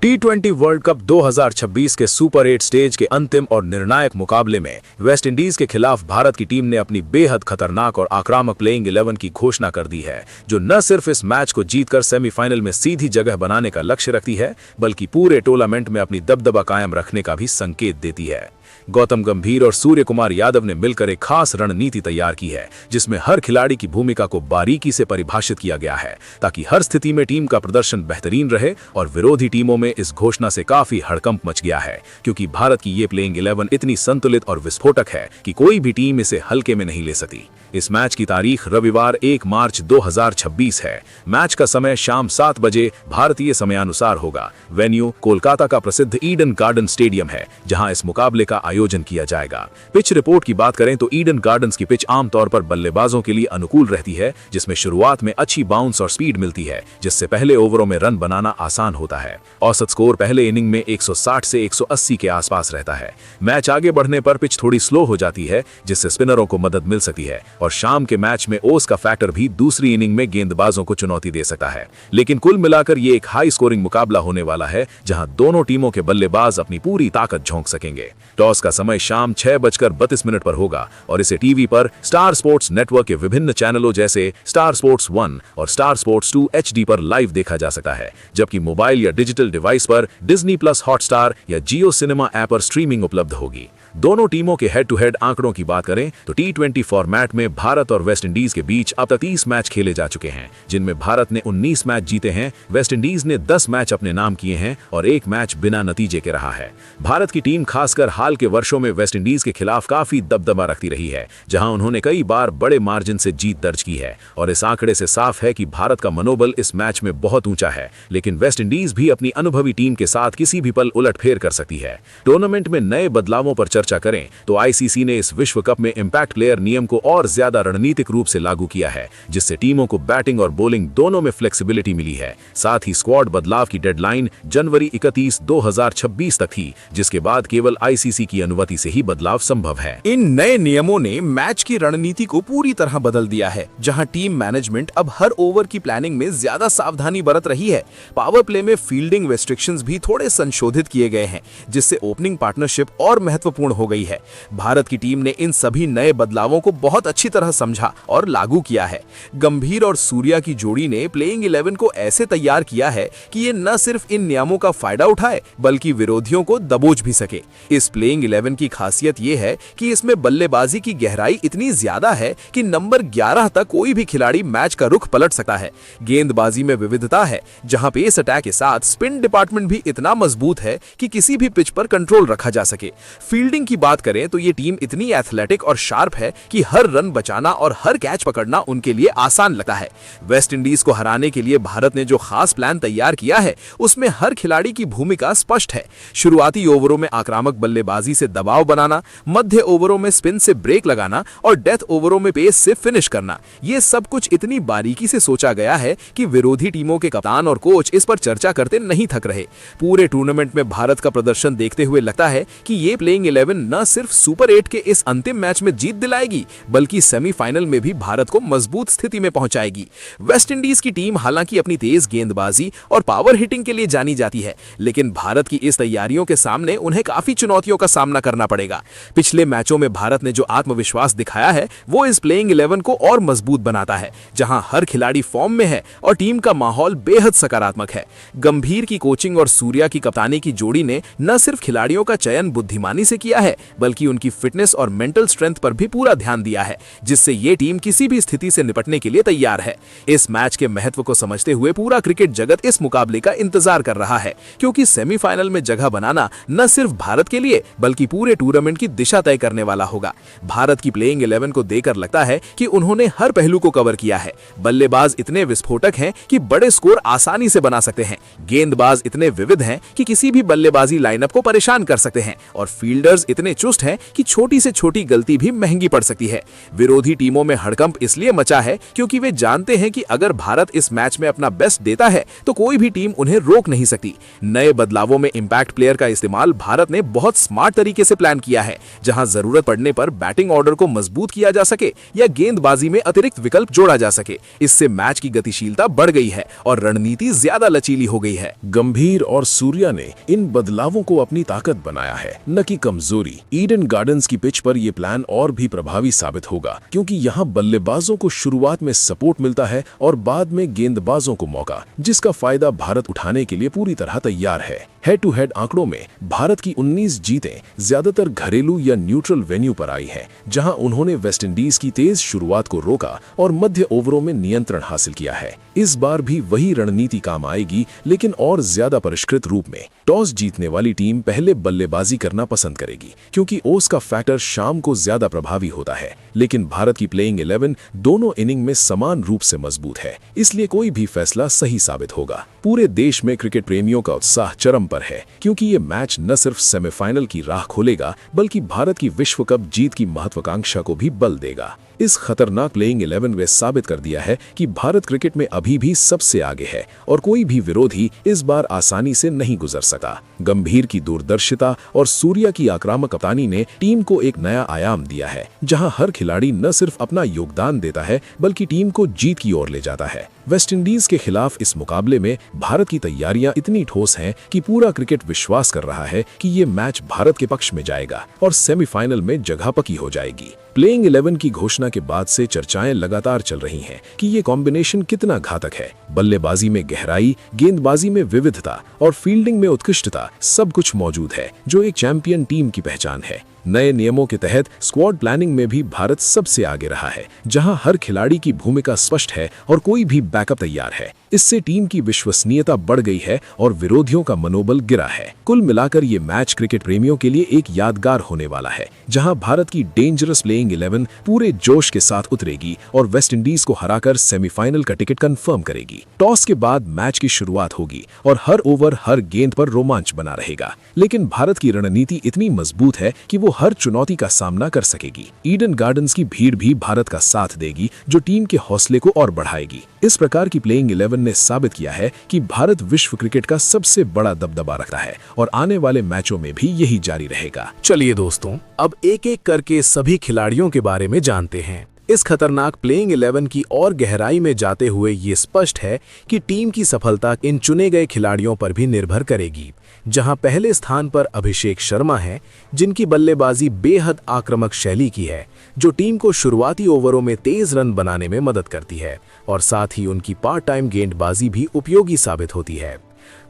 टी20 world cup 2026 के super 8 stage के अंतिम और निर्णायक मुकाबले में वेस्टइंडीज के खिलाफ भारत की टीम ने अपनी बेहद खतरनाक और आक्रामक प्लेइंग 11 की घोषणा कर दी है, जो न सिर्फ इस मैच को जीतकर सेमीफाइनल में सीधी जगह बनाने का लक्ष्य रखती है, बल्कि पूरे टूर्नामेंट में अपनी दबदबा कायम रखने का भी संकेत देती है। गौतम गंभीर और सूर्य कुमार यादव ने मिलकर एक खास रणनीति तैयार की है, जिसमें हर खिलाड़ी की भूमिका को बारीकी से परिभाषित किया गया है, ताकि हर स्थिति में टीम का प्रदर्शन बेहतरीन रहे। और विरोधी टीमों में इस घोषणा से काफी हड़कंप मच गया है, क्योंकि भारत की ये प्लेइंग 11 इतनी संतुलित और विस्फोटक है कि कोई भी टीम इसे हल्के में नहीं ले सकती। इस मैच की तारीख रविवार 1 मार्च 2026 है। मैच का समय शाम 7 बजे भारतीय समयानुसार होगा। वेन्यू कोलकाता का प्रसिद्ध ईडन गार्डन स्टेडियम है, जहां इस मुकाबले का आयोजन किया जाएगा। पिच रिपोर्ट की बात करें तो ईडन गार्डन्स की पिच आमतौर पर बल्लेबाजों के लिए अनुकूल रहती है, जिसमें शुरुआत में अच्छी बाउंस और स्पीड मिलती है, जिससे पहले ओवरों में रन बनाना आसान होता है। औसत स्कोर पहले इनिंग में 160 से 180 के आसपास रहता है। मैच आगे बढ़ने पर पिच थोड़ी स्लो हो जाती है, जिससे स्पिनरों को मदद मिल सकती है, और शाम के मैच में ओस का फैक्टर भी दूसरी इनिंग में गेंदबाजों को चुनौती दे सकता है। लेकिन कुल मिलाकर ये एक हाई स्कोरिंग मुकाबला होने वाला है, जहां दोनों टीमों के बल्लेबाज अपनी पूरी ताकत झोंक सकेंगे। टॉस का समय शाम 6:32 पर होगा, और इसे टीवी पर स्टार स्पोर्ट्स नेटवर्क के विभिन्न चैनलों जैसे स्टार स्पोर्ट्स 1 और स्टार स्पोर्ट्स 2 HD पर लाइव देखा जा सकता है, जबकि मोबाइल या डिजिटल डिवाइस पर डिज्नी प्लस हॉटस्टार या जियो सिनेमा ऐप पर स्ट्रीमिंग उपलब्ध होगी। दोनों टीमों के हेड टू हेड आंकड़ों की बात करें तो टी20 फॉर्मेट में भारत और वेस्टइंडीज के बीच अब तक 30 मैच खेले जा चुके हैं, जिनमें भारत ने 19 मैच जीते हैं, वेस्टइंडीज ने 10 मैच अपने नाम किए हैं और 1 मैच बिना नतीजे के रहा है। भारत की टीम खासकर हाल के वर्षों में वेस्टइंडीज के खिलाफ काफी दबदबा रखती रही है, जहां उन्होंने कई बार बड़े मार्जिन से जीत दर्ज की है, और इस आंकड़े से साफ है कि भारत का मनोबल इस मैच में बहुत ऊंचा है। लेकिन वेस्टइंडीज भी अपनी अनुभवी टीम के साथ किसी भी पल उलटफेर कर सकती है। टूर्नामेंट में नए बदलावों पर चर्चा करें तो आईसीसी ने इस विश्व कप में इंपैक्ट प्लेयर नियम को और ज्यादा रणनीतिक रूप से लागू किया है, जिससे टीमों को बैटिंग और बॉलिंग दोनों में फ्लेक्सिबिलिटी मिली है। साथ ही स्क्वाड बदलाव की डेडलाइन जनवरी 31, 2026 तक थी, जिसके बाद केवल आईसीसी की अनुमति से ही बदलाव संभव है। इन नए नियमों ने मैच की रणनीति को पूरी तरह बदल दिया है, जहां टीम मैनेजमेंट अब हर ओवर की प्लानिंग में ज्यादा सावधानी बरत रही है। पावर प्ले में फील्डिंग रेस्ट्रिक्शंस भी थोड़े संशोधित किए गए हैं, जिससे ओपनिंग पार्टनरशिप और महत्वपूर्ण हो गई है। भारत की टीम ने इन सभी नए बदलावों को बहुत अच्छी तरह समझा और लागू किया है। गंभीर और सूर्या की जोड़ी ने प्लेइंग 11 को ऐसे तैयार किया है कि ये न सिर्फ इन नियमों का फायदा उठाए, बल्कि विरोधियों को दबोच भी सके। इस प्लेइंग 11 की खासियत ये है कि इसमें बल्लेबाजी की गहराई इतनी ज्यादा है कि नंबर 11 तक कोई भी खिलाड़ी मैच का रुख पलट सकता है। गेंदबाजी में विविधता है, जहां पेस अटैक के साथ स्पिन डिपार्टमेंट भी इतना मजबूत है कि किसी भी पिच पर कंट्रोल रखा जा सके। फील्डिंग की बात करें तो ये टीम इतनी एथलेटिक और शार्प है कि हर रन बचाना और हर कैच पकड़ना उनके लिए आसान लगता है। वेस्टइंडीज को हराने के लिए भारत ने जो खास प्लान तैयार किया है, उसमें हर खिलाड़ी की भूमिका स्पष्ट है। शुरुआती ओवरों में आक्रामक बल्लेबाजी से दबाव बनाना, मध्य ओवरों में स्पिन से ब्रेक लगाना और डेथ ओवरों में पेस से फिनिश करना, ये सब कुछ इतनी बारीकी से सोचा गया है कि विरोधी टीमों के कप्तान और कोच इस पर चर्चा करते नहीं थक रहे। पूरे टूर्नामेंट में भारत का प्रदर्शन देखते हुए लगता है कि ये प्लेइंग 11 न सिर्फ सुपर 8 के इस अंतिम मैच में जीत दिलाएगी, बल्कि सेमीफाइनल में भी भारत को मजबूत स्थिति में पहुंचाएगी। वेस्टइंडीज की टीम हालांकि अपनी तेज गेंदबाजी और पावर हिटिंग के लिए जानी जाती है, लेकिन भारत की इस तैयारियों के सामने उन्हें काफी चुनौतियों का सामना करना पड़ेगा। पिछले मैचों में भारत ने जो आत्मविश्वास दिखाया है, वो इस प्लेइंग 11 को और मजबूत बनाता है, जहां हर खिलाड़ी फॉर्म में है और टीम का माहौल बेहद सकारात्मक है। गंभीर की कोचिंग और सूर्या की कप्तानी की जोड़ी ने न सिर्फ खिलाड़ियों का चयन बुद्धिमानी से किया है, बल्कि उनकी फिटनेस और मेंटल स्ट्रेंथ पर भी पूरा ध्यान दिया है, जिससे ये टीम किसी भी स्थिति से निपटने के लिए तैयार है। इस मैच के महत्व को समझते हुए पूरा क्रिकेट जगत इस मुकाबले का इंतजार कर रहा है, क्योंकि सेमीफाइनल में जगह बनाना न सिर्फ भारत के लिए बल्कि पूरे टूर्नामेंट की दिशा तय करने वाला होगा। भारत की प्लेइंग 11 को देखकर लगता है कि उन्होंने हर पहलू को कवर किया है। बल्लेबाज इतने विस्फोटक हैं कि बड़े स्कोर आसानी से बना सकते हैं, गेंदबाज इतने विविध हैं कि किसी भी बल्लेबाजी लाइनअप को परेशान कर सकते हैं, और फील्डर्स गेंदबाज इतने चुस्त हैं कि छोटी से छोटी गलती भी महंगी पड़ सकती है। विरोधी टीमों में हड़कंप इसलिए मचा है क्योंकि वे जानते हैं कि अगर भारत इस मैच में अपना बेस्ट देता है तो कोई भी टीम उन्हें रोक नहीं सकती। नए बदलावों में इंपैक्ट प्लेयर का इस्तेमाल भारत ने बहुत स्मार्ट तरीके से प्लान किया है, जहां जरूरत पड़ने पर बैटिंग ऑर्डर को मजबूत किया जा सके या गेंदबाजी में अतिरिक्त विकल्प जोड़ा जा सके। इससे मैच की गतिशीलता बढ़ गई है और रणनीति ज्यादा लचीली हो गई है। गंभीर और सूर्या ने इन बदलावों को अपनी ताकत बनाया है, न कि कमजोरी। ईडन गार्डन्स की पिच पर यह प्लान और भी प्रभावी साबित होगा क्योंकि यहाँ बल्लेबाजों को शुरुआत में सपोर्ट मिलता है और बाद में गेंदबाजों को मौका, जिसका फायदा भारत उठाने के लिए पूरी तरह तैयार है। हेड टू हेड आंकड़ों में भारत की 19 जीतें ज्यादातर घरेलू या न्यूट्रल वेन्यू पर आई हैं, जहां उन्होंने वेस्टइंडीज की तेज शुरुआत को रोका और मध्य ओवरों में नियंत्रण हासिल किया है। इस बार भी वही रणनीति काम आएगी, लेकिन और ज्यादा परिष्कृत रूप में। टॉस जीतने वाली टीम पहले बल्लेबाजी करना पसंद करेगी क्योंकि ओस का फैक्टर शाम को ज्यादा प्रभावी होता है, लेकिन भारत की प्लेइंग 11 दोनों इनिंग में समान रूप से मजबूत है, इसलिए कोई भी फैसला सही साबित होगा। पूरे देश में क्रिकेट प्रेमियों का उत्साह चरम पर है क्योंकि ये मैच न सिर्फ सेमीफाइनल की राह खोलेगा बल्कि भारत की विश्व कप जीत की महत्वाकांक्षा को भी बल देगा। इस खतरनाक प्लेइंग 11 ने साबित कर दिया है कि भारत क्रिकेट में अभी भी सबसे आगे है और कोई भी विरोधी इस बार आसानी से नहीं गुजर सकता। गंभीर की दूरदर्शिता और सूर्या की आक्रामक कप्तानी ने टीम को एक नया आयाम दिया है, जहां हर खिलाड़ी न सिर्फ अपना योगदान देता है बल्कि टीम को जीत की ओर ले जाता है। वेस्टइंडीज के खिलाफ इस मुकाबले में भारत की तैयारियां इतनी ठोस हैं कि पूरा क्रिकेट विश्वास कर रहा है कि ये मैच भारत के पक्ष में जाएगा और सेमीफाइनल में जगह पक्की हो जाएगी। प्लेइंग 11 की घोषणा के बाद से चर्चाएं लगातार चल रही हैं कि ये कॉम्बिनेशन कितना घातक है। बल्लेबाजी में गहराई, गेंदबाजी में विविधता और फील्डिंग में उत्कृष्टता सब कुछ मौजूद है, जो एक चैंपियन टीम की पहचान है। नए नियमों के तहत स्क्वाड प्लानिंग में भी भारत सबसे आगे रहा है, जहां हर खिलाड़ी की भूमिका स्पष्ट है और कोई भी बैकअप तैयार है। इससे टीम की विश्वसनीयता बढ़ गई है और विरोधियों का मनोबल गिरा है। कुल मिलाकर ये मैच क्रिकेट प्रेमियों के लिए एक यादगार होने वाला है, जहां भारत की डेंजरस प्लेइंग 11 पूरे जोश के साथ उतरेगी और वेस्टइंडीज को हराकर सेमीफाइनल का टिकट कंफर्म करेगी। टॉस के बाद मैच की शुरुआत होगी और हर ओवर हर गेंद पर रोमांच बना रहेगा, लेकिन भारत की रणनीति इतनी मजबूत है कि वो हर चुनौती का सामना कर सकेगी। ईडन गार्डन्स की भीड़ भी भारत का साथ देगी, जो टीम के हौसले को और बढ़ाएगी। इस प्रकार की प्लेइंग 11 ने साबित किया है कि भारत विश्व क्रिकेट का सबसे बड़ा दबदबा रखता है और आने वाले मैचों में भी यही जारी रहेगा। चलिए दोस्तों, अब एक एक करके सभी खिलाड़ियों के बारे में जानते हैं। इस खतरनाक प्लेइंग 11 की और गहराई में जाते हुए ये स्पष्ट है कि टीम की सफलता इन चुने गए खिलाड़ियों पर भी निर्भर करेगी। जहां पहले स्थान पर अभिषेक शर्मा है, जिनकी बल्लेबाजी बेहद आक्रामक शैली की है, जो टीम को शुरुआती ओवरों में तेज रन बनाने में मदद करती है और साथ ही उनकी पार्ट टाइम गेंदबाजी भी उपयोगी साबित होती है।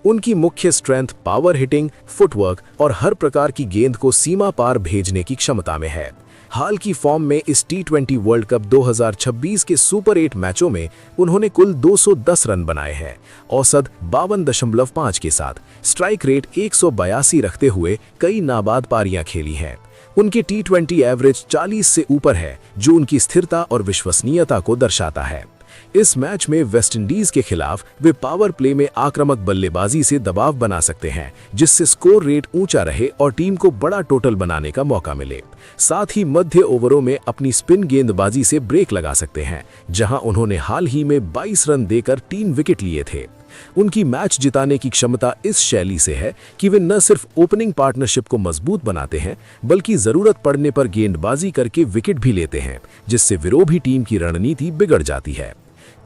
उनकी मुख्य स्ट्रेंथ पावर हिटिंग, फुटवर्क और हर प्रकार की गेंद को सीमा पार भेजने की क्षमता में है। हाल की फॉर्म में इस T20 वर्ल्ड कप 2026 के सुपर 8 मैचों में उन्होंने कुल 210 रन बनाए हैं, औसत 52.5 के साथ। स्ट्राइक रेट 182 रखते हुए कई नाबाद पारियां खेली हैं। उनके T20 एवरेज 40 से ऊपर है, जो उनकी स्थिरता और विश्वसनीयता को दर्शाता है। इस मैच में वेस्टइंडीज के खिलाफ वे पावर प्ले में आक्रामक बल्लेबाजी से दबाव बना सकते हैं, जिससे स्कोर रेट ऊंचा रहे और टीम को बड़ा टोटल बनाने का मौका मिले। साथ ही मध्य ओवरों में अपनी स्पिन गेंदबाजी से ब्रेक लगा सकते हैं, जहां उन्होंने हाल ही में 22 रन देकर 3 विकेट लिए थे। उनकी मैच जिताने की क्षमता इस शैली से है कि वे न सिर्फ ओपनिंग पार्टनरशिप को मजबूत बनाते हैं, बल्कि जरूरत पड़ने पर गेंदबाजी करके विकेट भी लेते हैं, जिससे विरोधी टीम की रणनीति बिगड़ जाती है।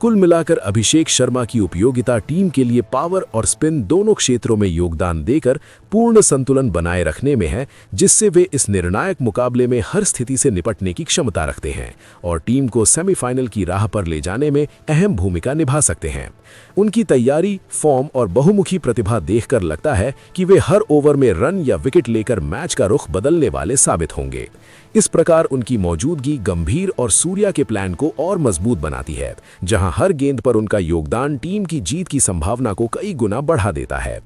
कुल मिलाकर अभिषेक शर्मा की उपयोगिता टीम के लिए पावर और स्पिन दोनों क्षेत्रों में योगदान देकर पूर्ण संतुलन बनाए रखने में है, जिससे वे इस निर्णायक मुकाबले में हर स्थिति से निपटने की क्षमता रखते हैं और टीम को सेमीफाइनल की राह पर ले जाने में अहम भूमिका निभा सकते हैं। उनकी तैयारी, फॉर्म और बहुमुखी प्रतिभा देखकर लगता है कि वे हर ओवर में रन या विकेट लेकर मैच का रुख बदलने वाले साबित होंगे। इस प्रकार उनकी मौजूदगी गंभीर और सूर्या के प्लान को और मजबूत बनाती है, जहां हर गेंद पर उनका योगदान टीम की जीत की संभावना को कई गुना बढ़ा देता है।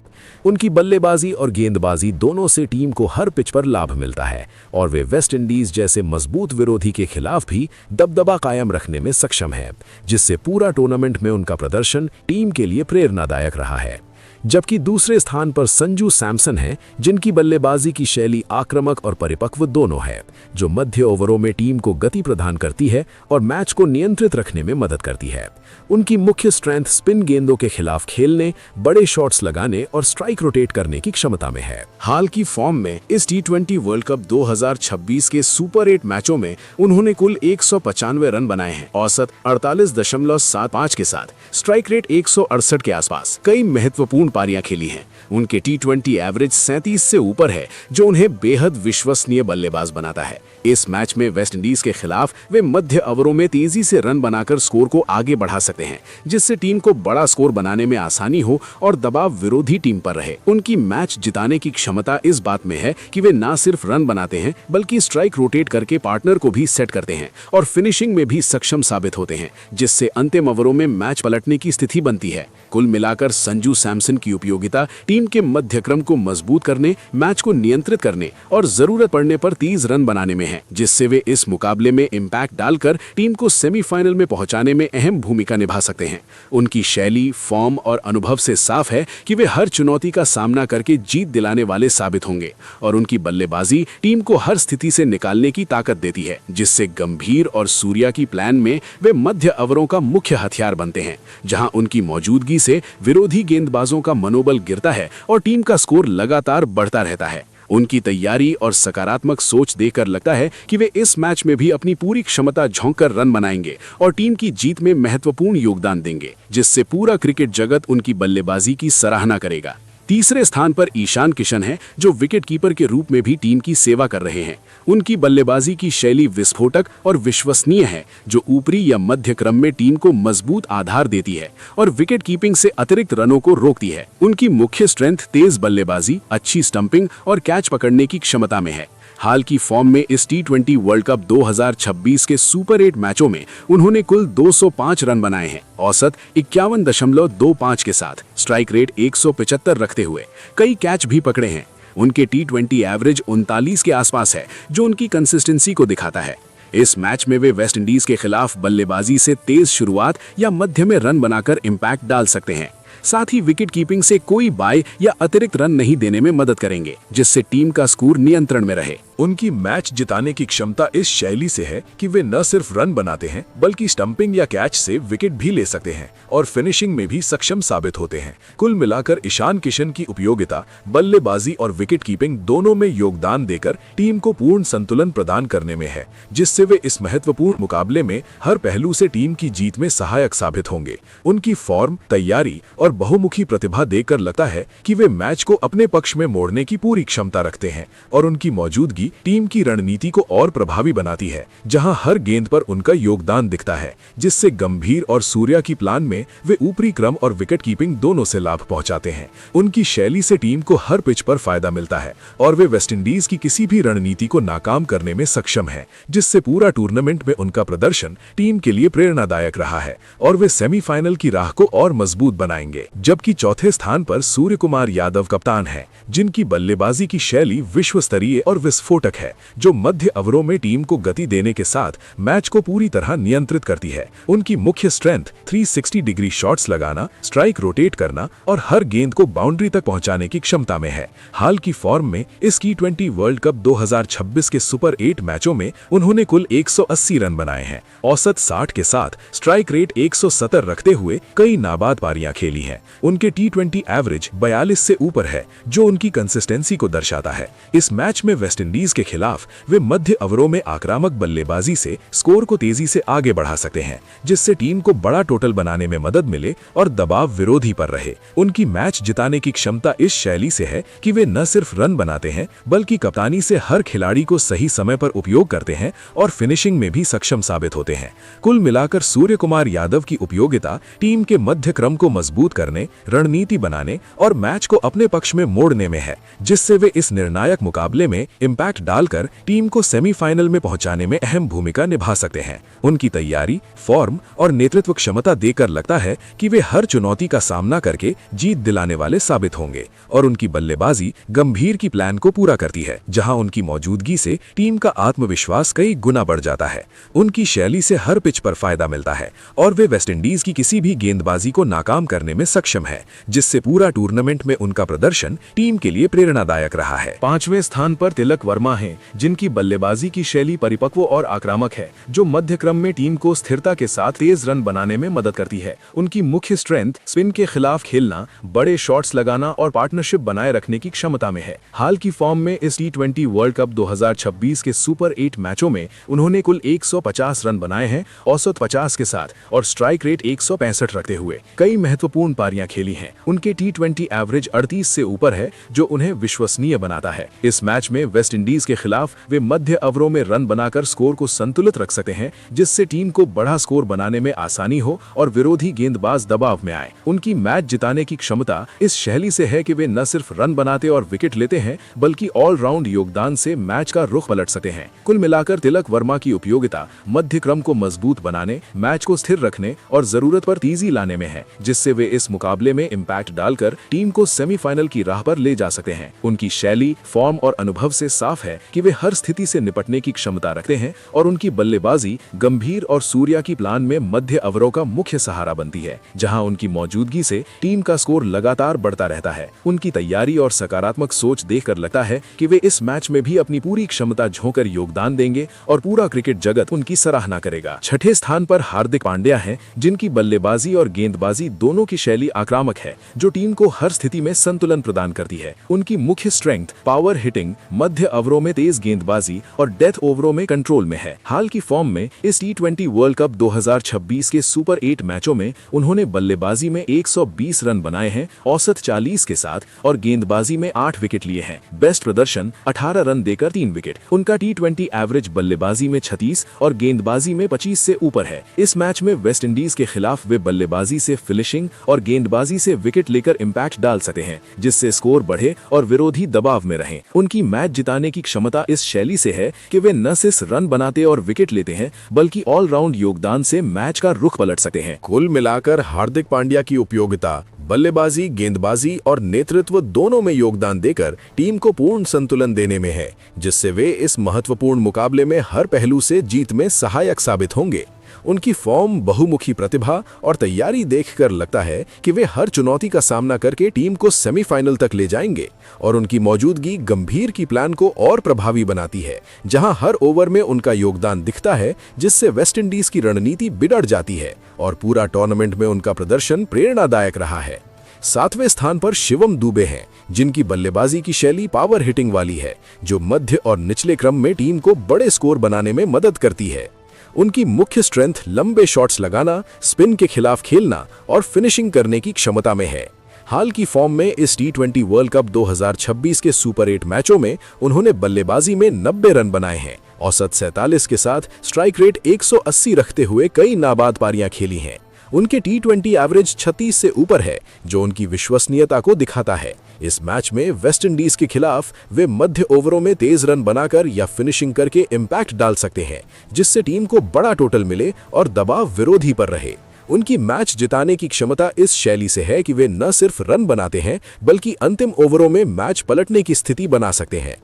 उनकी बल्लेबाजी और गेंदबाजी दोनों से टीम को हर पिच पर लाभ मिलता है और वे वेस्टइंडीज जैसे मजबूत विरोधी के खिलाफ भी दबदबा कायम रखने में सक्षम है, जिससे पूरा टूर्नामेंट में उनका प्रदर्शन टीम के लिए प्रेरणादायक रहा है। जबकि दूसरे स्थान पर संजू सैमसन हैं, जिनकी बल्लेबाजी की शैली आक्रामक और परिपक्व दोनों है, जो मध्य ओवरों में टीम को गति प्रदान करती है और मैच को नियंत्रित रखने में मदद करती है। उनकी मुख्य स्ट्रेंथ स्पिन गेंदों के खिलाफ खेलने, बड़े शॉट्स लगाने और स्ट्राइक रोटेट करने की क्षमता में है। हाल की फॉर्म में इस T20 वर्ल्ड कप 2026 के सुपर 8 मैचों में उन्होंने कुल 195 रन बनाए हैं, औसत 48.75 के साथ, स्ट्राइक रेट 168 के आसपास। कई महत्वपूर्ण पारियां खेली हैं। उनके T20 एवरेज 37 से ऊपर है, जो उन्हें बेहद विश्वसनीय बल्लेबाज बनाता है। इस मैच में वेस्टइंडीज के खिलाफ वे मध्य ओवरों में तेजी से रन बनाकर स्कोर को आगे बढ़ा सकते हैं, जिससे टीम को बड़ा स्कोर बनाने में आसानी हो और दबाव विरोधी टीम पर रहे। उनकी मैच जिताने की क्षमता इस बात में है कि वे न सिर्फ रन बनाते हैं, बल्कि स्ट्राइक रोटेट करके पार्टनर को भी सेट करते हैं और फिनिशिंग में भी सक्षम साबित होते हैं, जिससे अंतिम ओवरों में मैच पलटने की स्थिति बनती है। कुल मिलाकर संजू सैमसन की उपयोगिता टीम के मध्यक्रम को मजबूत करने, मैच को नियंत्रित करने और जरूरत पड़ने पर 30 रन बनाने में है, जिससे वे इस मुकाबले में इम्पैक्ट डालकर टीम को सेमीफाइनल में पहुंचाने में अहम भूमिका निभा सकते हैं। उनकी शैली, फॉर्म और अनुभव से साफ है कि वे हर चुनौती का सामना करके जीत दिलाने वाले साबित होंगे और उनकी बल्लेबाजी टीम को हर स्थिति से निकालने की ताकत देती है, जिससे गंभीर और सूर्या की प्लान में वे मध्य ओवरों का मुख्य हथियार बनते हैं, जहां उनकी मौजूदगी से विरोधी गेंदबाजों का मनोबल गिरता है और टीम का स्कोर लगातार बढ़ता रहता है। उनकी तैयारी और सकारात्मक सोच देखकर लगता है कि वे इस मैच में भी अपनी पूरी क्षमता झोंककर रन बनाएंगे और टीम की जीत में महत्वपूर्ण योगदान देंगे, जिससे पूरा क्रिकेट जगत उनकी बल्लेबाजी की सराहना करेगा। तीसरे स्थान पर ईशान किशन हैं, जो विकेटकीपर के रूप में भी टीम की सेवा कर रहे हैं। उनकी बल्लेबाजी की शैली विस्फोटक और विश्वसनीय है, जो ऊपरी या मध्य क्रम में टीम को मजबूत आधार देती है और विकेट कीपिंग से अतिरिक्त रनों को रोकती है। उनकी मुख्य स्ट्रेंथ तेज बल्लेबाजी, अच्छी स्टंपिंग और कैच पकड़ने की क्षमता में है। हाल की फॉर्म में इस T20 वर्ल्ड कप 2026 के सुपर 8 मैचों में उन्होंने कुल 205 रन बनाए हैं, औसत 51.25 के साथ, स्ट्राइक रेट 175 रखते हुए कई कैच भी पकड़े हैं। उनके T20 एवरेज 39 के आसपास है, जो उनकी कंसिस्टेंसी को दिखाता है। इस मैच में वे वेस्टइंडीज के खिलाफ बल्लेबाजी से तेज शुरुआत या मध्य में रन बनाकर इम्पैक्ट डाल सकते हैं। साथ ही विकेट कीपिंग से कोई बाय या अतिरिक्त रन नहीं देने में मदद करेंगे, जिससे टीम का स्कोर नियंत्रण में रहे। उनकी मैच जिताने की क्षमता इस शैली से है कि वे न सिर्फ रन बनाते हैं, बल्कि स्टंपिंग या कैच से विकेट भी ले सकते हैं और फिनिशिंग में भी सक्षम साबित होते हैं। कुल मिलाकर ईशान किशन की उपयोगिता बल्लेबाजी और विकेट कीपिंग दोनों में योगदान देकर टीम को पूर्ण संतुलन प्रदान करने में है, जिससे वे इस महत्वपूर्ण मुकाबले में हर पहलू से टीम की जीत में सहायक साबित होंगे। उनकी फॉर्म, तैयारी और बहुमुखी प्रतिभा देखकर लगता है कि वे मैच को अपने पक्ष में मोड़ने की पूरी क्षमता रखते हैं और उनकी मौजूदगी टीम की रणनीति को और प्रभावी बनाती है, जहां हर गेंद पर उनका योगदान दिखता है, जिससे गंभीर और सूर्या की प्लान में वे ऊपरी क्रम और विकेट कीपिंग दोनों से लाभ पहुंचाते हैं। उनकी शैली से टीम को हर पिच पर फायदा मिलता है और वे वेस्टइंडीज की किसी भी रणनीति को नाकाम करने में सक्षम है, जिससे पूरा टूर्नामेंट में उनका प्रदर्शन टीम के लिए प्रेरणादायक रहा है और वे सेमीफाइनल की राह को और मजबूत बनाएंगे। जबकि चौथे स्थान पर सूर्य कुमार यादव कप्तान हैं, जिनकी बल्लेबाजी की शैली विश्व स्तरीय और विस्फोटक है, जो मध्य ओवरों में टीम को गति देने के साथ मैच को पूरी तरह नियंत्रित करती है। उनकी मुख्य स्ट्रेंथ 360 डिग्री शॉट्स लगाना, स्ट्राइक रोटेट करना और हर गेंद को बाउंड्री तक पहुंचाने की क्षमता में है। हाल की फॉर्म में इस T20 वर्ल्ड कप 2026 के सुपर 8 मैचों में उन्होंने कुल 180 रन बनाए हैं, औसत 60 के साथ, स्ट्राइक रेट 170 रखते हुए कई नाबाद पारियां खेली हैं। उनके T20 एवरेज 42 से ऊपर है, जो उनकी कंसिस्टेंसी को दर्शाता है। इस मैच में वेस्टइंडीज के खिलाफ वे मध्य ओवरों में आक्रामक बल्लेबाजी से स्कोर को तेजी से आगे बढ़ा सकते हैं, जिससे टीम को बड़ा टोटल बनाने में मदद मिले और दबाव विरोधी पर रहे। उनकी मैच जिताने की क्षमता इस शैली से है कि वे न सिर्फ रन बनाते हैं, बल्कि कप्तानी से हर खिलाड़ी को सही समय पर उपयोग करते हैं और फिनिशिंग में भी सक्षम साबित होते हैं। कुल मिलाकर सूर्य कुमार यादव की उपयोगिता टीम के मध्य क्रम को मजबूत करने, रणनीति बनाने और मैच को अपने पक्ष में मोड़ने में है, जिससे वे इस निर्णायक मुकाबले में इम्पैक्ट इम्पैक्ट डालकर टीम को सेमीफाइनल में पहुंचाने में अहम भूमिका निभा सकते हैं। उनकी तैयारी, फॉर्म और नेतृत्व क्षमता देखकर लगता है कि वे हर चुनौती का सामना करके जीत दिलाने वाले साबित होंगे और उनकी बल्लेबाजी गंभीर की प्लान को पूरा करती है, जहां उनकी मौजूदगी से टीम का आत्मविश्वास कई गुना बढ़ जाता है। उनकी शैली से हर पिच पर फायदा मिलता है और वे वेस्टइंडीज की किसी भी गेंदबाजी को नाकाम करने में सक्षम है, जिससे पूरा टूर्नामेंट में उनका प्रदर्शन टीम के लिए प्रेरणादायक रहा है। 5वें स्थान पर तिलक वर्मा हैं, जिनकी बल्लेबाजी की शैली परिपक्व और आक्रामक है, जो मध्य क्रम में टीम को स्थिरता के साथ तेज रन बनाने में मदद करती है। उनकी मुख्य स्ट्रेंथ स्पिन के खिलाफ खेलना, बड़े शॉट्स लगाना और पार्टनरशिप बनाए रखने की क्षमता में है। हाल की फॉर्म में इस T20 वर्ल्ड कप 2026 के सुपर 8 मैचों में उन्होंने कुल 150 रन बनाए हैं, औसत 50 के साथ, और स्ट्राइक रेट 165 रखते हुए कई महत्वपूर्ण पारियां खेली हैं। उनके T20 एवरेज 38 से ऊपर है, जो उन्हें विश्वसनीय बनाता है। इस मैच में वेस्ट इंडीज के खिलाफ वे मध्य ओवरों में रन बनाकर स्कोर को संतुलित रख सकते हैं, जिससे टीम को बड़ा स्कोर बनाने में आसानी हो और विरोधी गेंदबाज दबाव में आए। उनकी मैच जिताने की क्षमता इस शैली से है कि वे न सिर्फ रन बनाते और विकेट लेते हैं, बल्कि ऑलराउंड योगदान से मैच का रुख पलट सकते हैं। कुल मिलाकर तिलक वर्मा की उपयोगिता मध्य क्रम को मजबूत बनाने, मैच को स्थिर रखने और जरूरत पर तेजी लाने में है, जिससे वे इस मुकाबले में इम्पैक्ट डालकर टीम को सेमीफाइनल की राह पर ले जा सकते हैं। उनकी शैली, फॉर्म और अनुभव से साफ है कि वे हर स्थिति से निपटने की क्षमता रखते हैं और उनकी बल्लेबाजी गंभीर और सूर्या की प्लान में मध्य ओवरों का मुख्य सहारा बनती है, जहां उनकी मौजूदगी से टीम का स्कोर लगातार बढ़ता रहता है। उनकी तैयारी और सकारात्मक सोच देखकर लगता है कि वे इस मैच में भी अपनी पूरी क्षमता झोंकर योगदान देंगे और पूरा क्रिकेट जगत उनकी सराहना करेगा। 6ठे स्थान पर हार्दिक पांड्या हैं, जिनकी बल्लेबाजी और गेंदबाजी दोनों की शैली आक्रामक है, जो टीम को हर स्थिति में संतुलन प्रदान करती है। उनकी मुख्य स्ट्रेंथ पावर हिटिंग, मध्य ओवरों में तेज गेंदबाजी और डेथ ओवरों में कंट्रोल में है। हाल की फॉर्म में इस T20 वर्ल्ड कप 2026 के सुपर 8 मैचों में उन्होंने बल्लेबाजी में 120 रन बनाए हैं, औसत 40 के साथ, और गेंदबाजी में 8 विकेट लिए हैं। बेस्ट प्रदर्शन 18 रन देकर 3 विकेट। उनका T20 एवरेज बल्लेबाजी में 36 और गेंदबाजी में 25 से ऊपर है। इस मैच में वेस्ट इंडीज के खिलाफ वे बल्लेबाजी से फिनिशिंग और गेंदबाजी से विकेट लेकर इम्पैक्ट डाल सकते हैं, जिससे स्कोर बढ़े और विरोधी दबाव में रहें। उनकी मैच जिताने की क्षमता इस शैली से है कि वे न सिर्फ रन बनाते और विकेट लेते हैं, बल्कि ऑलराउंड योगदान से मैच का रुख पलट सकते हैं। कुल मिलाकर हार्दिक पांड्या की उपयोगिता बल्लेबाजी, गेंदबाजी और नेतृत्व दोनों में योगदान देकर टीम को पूर्ण संतुलन देने में है, जिससे वे इस महत्वपूर्ण मुकाबले में हर पहलू से जीत में सहायक साबित होंगे। उनकी फॉर्म, बहुमुखी प्रतिभा और तैयारी देखकर लगता है कि वे हर चुनौती का सामना करके टीम को सेमीफाइनल तक ले जाएंगे और उनकी मौजूदगी गंभीर की प्लान को और प्रभावी बनाती है, जहां हर ओवर में उनका योगदान दिखता है, जिससे वेस्टइंडीज की रणनीति बिगड़ जाती है और पूरा टूर्नामेंट में उनका प्रदर्शन प्रेरणादायक रहा है। 7वें स्थान पर शिवम दुबे हैं, जिनकी बल्लेबाजी की शैली पावर हिटिंग वाली है, जो मध्य और निचले क्रम में टीम को बड़े स्कोर बनाने में मदद करती है। उनकी मुख्य स्ट्रेंथ लंबे शॉट्स लगाना, स्पिन के खिलाफ खेलना और फिनिशिंग करने की क्षमता में है। हाल की फॉर्म में इस T20 वर्ल्ड कप 2026 के सुपर 8 मैचों में उन्होंने बल्लेबाजी में 90 रन बनाए हैं, औसत 47 के साथ, स्ट्राइक रेट 180 रखते हुए कई नाबाद पारियां खेली हैं। उनके T20 एवरेज 36 से ऊपर है, जो उनकी विश्वसनीयता को दिखाता है। इस मैच में वेस्ट इंडीज के खिलाफ वे मध्य ओवरों में तेज रन बनाकर या फिनिशिंग करके इम्पैक्ट डाल सकते हैं, जिससे टीम को बड़ा टोटल मिले और दबाव विरोधी पर रहे। उनकी मैच जिताने की क्षमता इस शैली से है कि वे न सिर्फ रन बनाते हैं, बल्कि अंतिम ओवरों में मैच पलटने की स्थिति बना सकते हैं।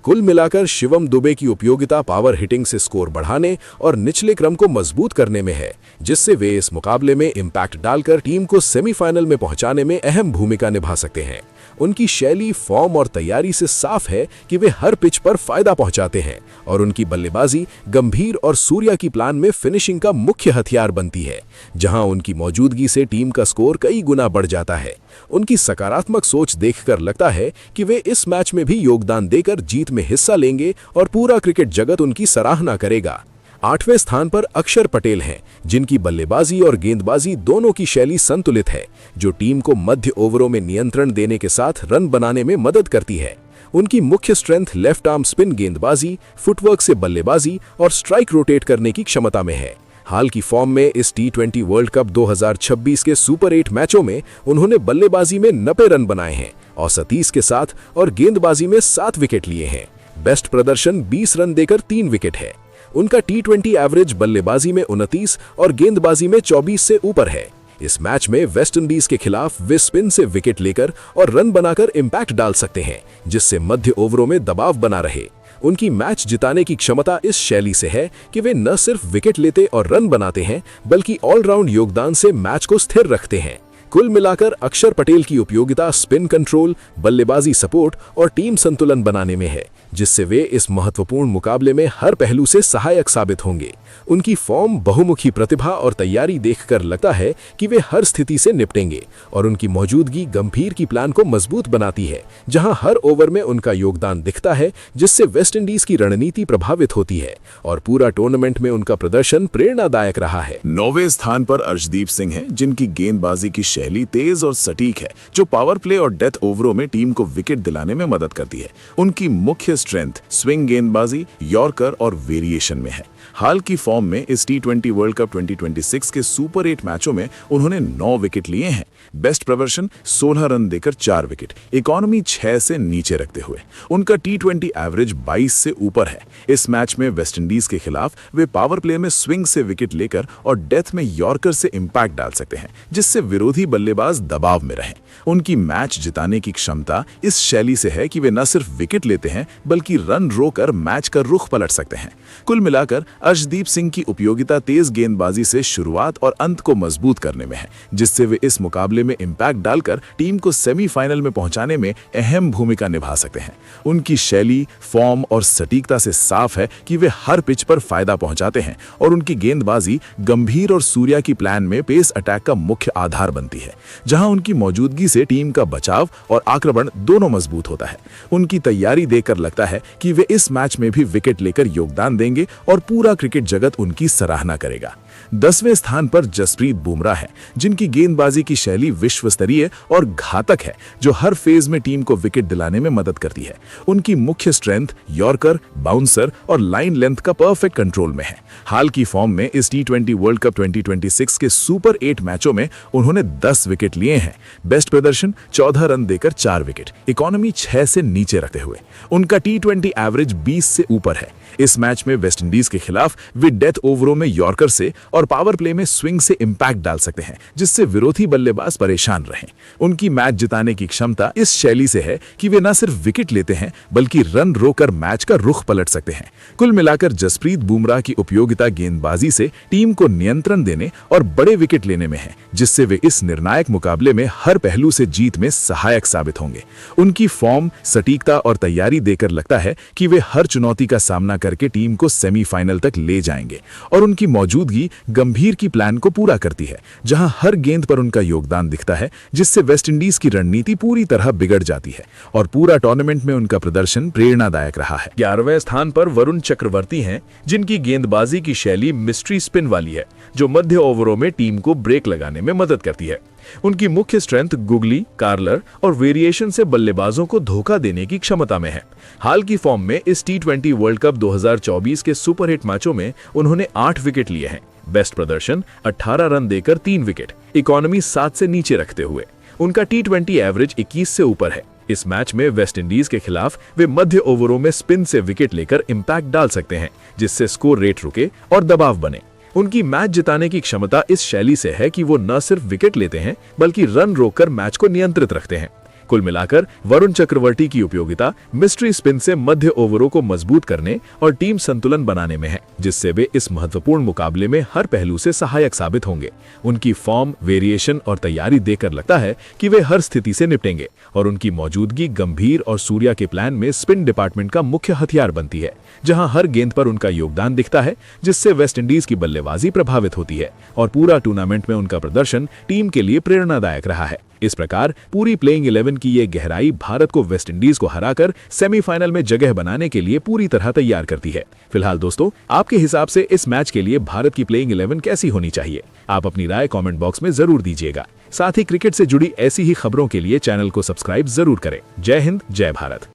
कुल मिलाकर शिवम दुबे की उपयोगिता पावर हिटिंग से स्कोर बढ़ाने और निचले क्रम को मजबूत करने में है, जिससे वे इस मुकाबले में इम्पैक्ट डालकर टीम को सेमीफाइनल में पहुंचाने में अहम भूमिका निभा सकते हैं। उनकी शैली, फॉर्म और तैयारी से साफ है कि वे हर पिच पर फायदा पहुंचाते हैं और उनकी बल्लेबाजी गंभीर और सूर्या की प्लान में फिनिशिंग का मुख्य हथियार बनती है, जहां उनकी मौजूदगी से टीम का स्कोर कई गुना बढ़ जाता है। उनकी सकारात्मक सोच देखकर लगता है कि वे इस मैच में भी योगदान देकर जीत में हिस्सा लेंगे और पूरा क्रिकेट जगत उनकी सराहना करेगा। 8वें स्थान पर अक्षर पटेल हैं, जिनकी बल्लेबाजी और गेंदबाजी दोनों की शैली संतुलित है, जो टीम को मध्य ओवरों में नियंत्रण देने के साथ रन बनाने में मदद करती है। उनकी मुख्य स्ट्रेंथ लेफ्ट आर्म स्पिन गेंदबाजी, फुटवर्क से बल्लेबाजी और स्ट्राइक रोटेट करने की क्षमता में है। हाल की फॉर्म में इस T20 वर्ल्ड कप 2026 के सुपर 8 मैचों में उन्होंने बल्लेबाजी में 90 रन बनाए हैं, औसत 30 के साथ, और गेंदबाजी में 7 विकेट लिए हैं। बेस्ट प्रदर्शन 20 रन देकर 3 विकेट है। उनका टी20 एवरेज बल्लेबाजी में 29 और गेंदबाजी में 24 से ऊपर है। इस मैच में वेस्ट इंडीज के खिलाफ वे स्पिन से विकेट लेकर और रन बनाकर इम्पैक्ट डाल सकते हैं, जिससे मध्य ओवरों में दबाव बना रहे। उनकी मैच जिताने की क्षमता इस शैली से है कि वे न सिर्फ विकेट लेते और रन बनाते हैं, बल्कि ऑलराउंड योगदान से मैच को स्थिर रखते हैं। कुल मिलाकर अक्षर पटेल की उपयोगिता स्पिन कंट्रोल, बल्लेबाजी सपोर्ट और टीम संतुलन बनाने में है, जिससे वे इस महत्वपूर्ण मुकाबले में हर पहलू से सहायक साबित होंगे। उनकी फॉर्म, बहुमुखी प्रतिभा और तैयारी देखकर लगता है कि वे हर स्थिति से निपटेंगे और उनकी मौजूदगी गंभीर की प्लान को मजबूत बनाती है, जहां हर ओवर में उनका योगदान दिखता है, जिससे वेस्ट इंडीज की रणनीति प्रभावित होती है और पूरा टूर्नामेंट में उनका प्रदर्शन प्रेरणादायक रहा है। 9वें स्थान पर अर्शदीप सिंह हैं, जिनकी गेंदबाजी की शैली तेज और सटीक है, जो पावर प्ले और डेथ ओवरों में टीम को विकेट दिलाने में मदद करती है। उनकी मुख्य स्ट्रेंथ स्विंग गेंदबाजी, यॉर्कर और वेरिएशन में है। हाल की फॉर्म में इस टी20 वर्ल्ड कप 2026 के सुपर 8 मैचों में उन्होंने 9 विकेट लिए हैं। बेस्ट प्रदर्शन 16 रन देकर 4 विकेट, इकोनॉमी 6 से नीचे रखते हुए। उनका टी20 एवरेज 22 से ऊपर है। इस मैच में वेस्ट इंडीज के खिलाफ वे पावर प्ले में स्विंग से विकेट लेकर और डेथ में यॉर्कर से इंपैक्ट डाल सकते हैं, जिससे विरोधी बल्लेबाज दबाव में रहें। उनकी मैच जिताने की क्षमता इस शैली से है कि वे न सिर्फ विकेट लेते हैं, बल्कि रन रोकर मैच का रुख पलट सकते हैं। कुल मिलाकर अर्शदीप सिंह की उपयोगिता तेज गेंदबाजी से शुरुआत और अंत को मजबूत करने में है, जिससे वे इस मुकाबले में इंपैक्ट डालकर टीम को सेमीफाइनल में पहुंचाने में अहम भूमिका निभा सकते हैं। उनकी शैली, फॉर्म और सटीकता से साफ है कि वे हर पिच पर फायदा पहुंचाते हैं और उनकी गेंदबाजी गंभीर और सूर्या की प्लान में पेस अटैक का मुख्य आधार बनती है, जहां उनकी मौजूदगी से टीम का बचाव और आक्रमण दोनों मजबूत होता है। उनकी तैयारी देखकर लगता है कि वे इस मैच में भी विकेट लेकर योगदान देंगे और पूरा क्रिकेट जगत उनकी सराहना करेगा। 10वें स्थान पर जसप्रीत बुमराह है, जिनकी गेंदबाजी की शैली विश्व स्तरीय और घातक है, जो हर फेज में टीम को विकेट दिलाने में मदद करती है। उनकी मुख्य स्ट्रेंथ यॉर्कर, बाउंसर और लाइन लेंथ का परफेक्ट कंट्रोल में है। हाल की फॉर्म में इस टी20 वर्ल्ड कप 2026 के सुपर 8 मैचों में उन्होंने 10 विकेट लिए हैं। बेस्ट प्रदर्शन 14 रन देकर 4 विकेट, इकोनॉमी 6 से नीचे रखते हुए। उनका टी20 एवरेज 20 से ऊपर है। इस मैच में वेस्ट इंडीज के खिलाफ वे डेथ ओवरों में यॉर्कर से और पावर प्ले में स्विंग से इंपैक्ट डाल सकते हैं, जिससे विरोधी बल्लेबाज परेशान रहें। उनकी मैच जिताने की क्षमता इस शैली से है कि वे न सिर्फ विकेट लेते हैं, बल्कि रन रोकर मैच का रुख पलट सकते हैं। कुल मिलाकर जसप्रीत बुमराह की उपयोगिता गेंदबाजी से टीम को नियंत्रण देने और बड़े विकेट लेने में है, जिससे वे इस निर्णायक मुकाबले में हर पहलू से जीत में सहायक साबित होंगे। उनकी फॉर्म, सटीकता और तैयारी देखकर लगता है कि वे हर चुनौती का सामना करके टीम को सेमीफाइनल तक ले जाएंगे और उनकी मौजूदगी गंभीर की प्लान को पूरा करती है, जहां हर गेंद पर उनका योगदान दिखता है, जिससे वेस्ट इंडीज की रणनीति पूरी तरह बिगड़ जाती है और पूरा टूर्नामेंट में उनका प्रदर्शन प्रेरणादायक रहा है। 11वें स्थान पर वरुण चक्रवर्ती हैं, जिनकी गेंदबाजी की शैली मिस्ट्री स्पिन वाली है, जो मध्य ओवरों में टीम को ब्रेक लगाने में मदद करती है। उनकी मुख्य स्ट्रेंथ गुगली, कार्लर और वेरिएशन से बल्लेबाजों को धोखा देने की क्षमता में है। हाल की फॉर्म में इस टी20 वर्ल्ड कप 2024 के सुपर 8 मैचों में उन्होंने 8 विकेट लिए हैं। बेस्ट प्रदर्शन 18 रन देकर 3 विकेट, इकोनॉमी 7 से नीचे रखते हुए। उनका टी20 एवरेज 21 से ऊपर है। इस मैच में वेस्ट इंडीज के खिलाफ वे मध्य ओवरों में स्पिन से विकेट लेकर इंपैक्ट डाल सकते हैं, जिससे स्कोर रेट रुके और दबाव बने। उनकी मैच जिताने की क्षमता इस शैली से है कि वो न सिर्फ विकेट लेते हैं, बल्कि रन रोककर मैच को नियंत्रित रखते हैं। कुल मिलाकर वरुण चक्रवर्ती की उपयोगिता मिस्ट्री स्पिन से मध्य ओवरों को मजबूत करने और टीम संतुलन बनाने में है, जिससे वे इस महत्वपूर्ण मुकाबले में हर पहलू से सहायक साबित होंगे। उनकी फॉर्म, वेरिएशन और तैयारी देखकर लगता है कि वे हर स्थिति से निपटेंगे और उनकी मौजूदगी गंभीर और सूर्या के प्लान में स्पिन डिपार्टमेंट का मुख्य हथियार बनती है, जहां हर गेंद पर उनका योगदान दिखता है, जिससे वेस्ट इंडीज की बल्लेबाजी प्रभावित होती है और पूरा टूर्नामेंट में उनका प्रदर्शन टीम के लिए प्रेरणादायक रहा है। इस प्रकार पूरी प्लेइंग 11 की ये गहराई भारत को वेस्ट इंडीज को हराकर सेमीफाइनल में जगह बनाने के लिए पूरी तरह तैयार करती है। फिलहाल दोस्तों, आपके हिसाब से इस मैच के लिए भारत की प्लेइंग 11 कैसी होनी चाहिए? आप अपनी राय कमेंट बॉक्स में जरूर दीजिएगा। साथ ही क्रिकेट से जुड़ी ऐसी ही खबरों के लिए चैनल को सब्सक्राइब जरूर करें। जय हिंद, जय भारत।